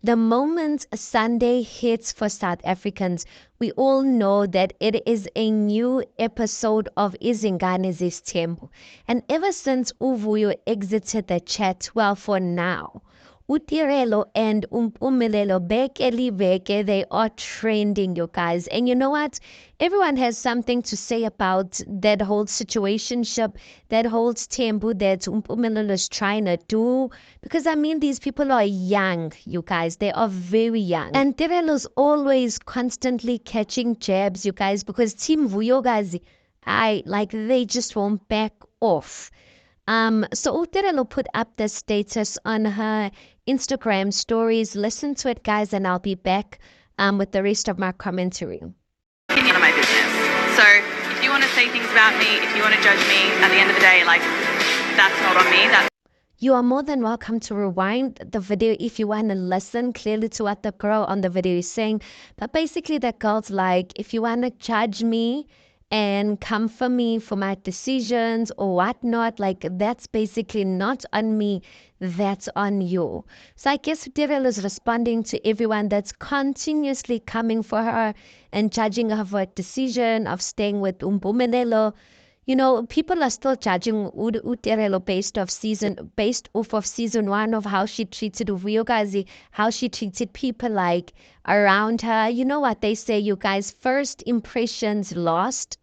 The moment Sunday hits for South Africans, we all know that it is a new episode of Izingane Zesthembu. And ever since Uvuyo exited the chat, well, for now, Tirelo and Umpumelelo Beke, they are trending, you guys. And you know what? Everyone has something to say about that whole situationship, that whole tempo that Umpumelelo is trying to do. Because I mean, these people are young, you guys. They are very young. And Tirelo's always constantly catching jabs, you guys, because Team Vuyo guys, they just won't back off. So Tirelo put up the status on her Instagram stories. Listen to it, guys, and I'll be back with the rest of my commentary. None of my business. So if you want to say things about me, if you want to judge me, at the end of the day, that's not on me. You are more than welcome to rewind the video if you want to listen clearly to what the girl on the video is saying. But basically, that girl's like, if you want to judge me and come for me for my decisions or whatnot, that's basically not on me, that's on you. So I guess Tirelo is responding to everyone that's continuously coming for her and judging her for a decision of staying with Umpumelelo. You know, people are still judging Tirelo based off of season 1 of how she treated Uvuyokazi, how she treated people around her. You know what they say, you guys, first impressions lost.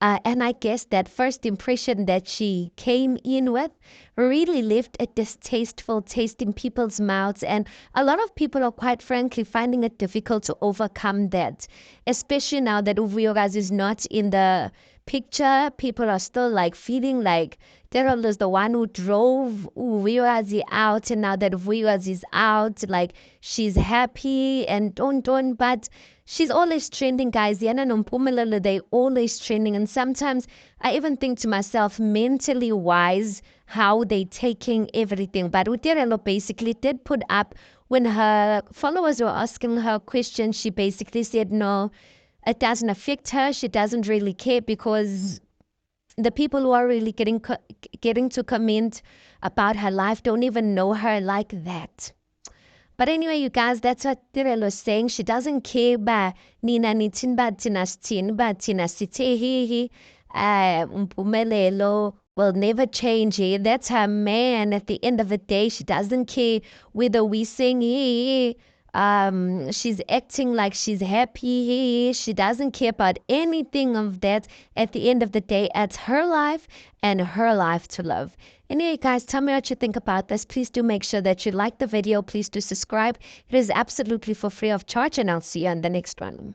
And I guess that first impression that she came in with really left a distasteful taste in people's mouths. And a lot of people are quite frankly finding it difficult to overcome that, especially now that Uvuyokazi is not in the picture. People are still feeling like Tirelo is the one who drove Uvuyokazi out, and now that Uvuyokazi is out, she's happy and don't, but she's always trending, guys. Yana Nompumelelo, they always trending, and sometimes I even think to myself, mentally wise, how they taking everything. But Tirelo basically did put up, when her followers were asking her questions, she basically said no, it doesn't affect her. She doesn't really care, because the people who are really getting to comment about her life don't even know her like that. But anyway, you guys, that's what Tirelo is saying. She doesn't care ba nina nitin ba tinastin ba tinasitehi. Umpumelelo will never change. That's her man. At the end of the day, she doesn't care whether we sing. She's acting like she's happy. She doesn't care about anything of that. At the end of the day, it's her life and her life to live. Anyway, guys, tell me what you think about this. Please do make sure that you like the video. Please do subscribe. It is absolutely for free of charge, and I'll see you on the next one.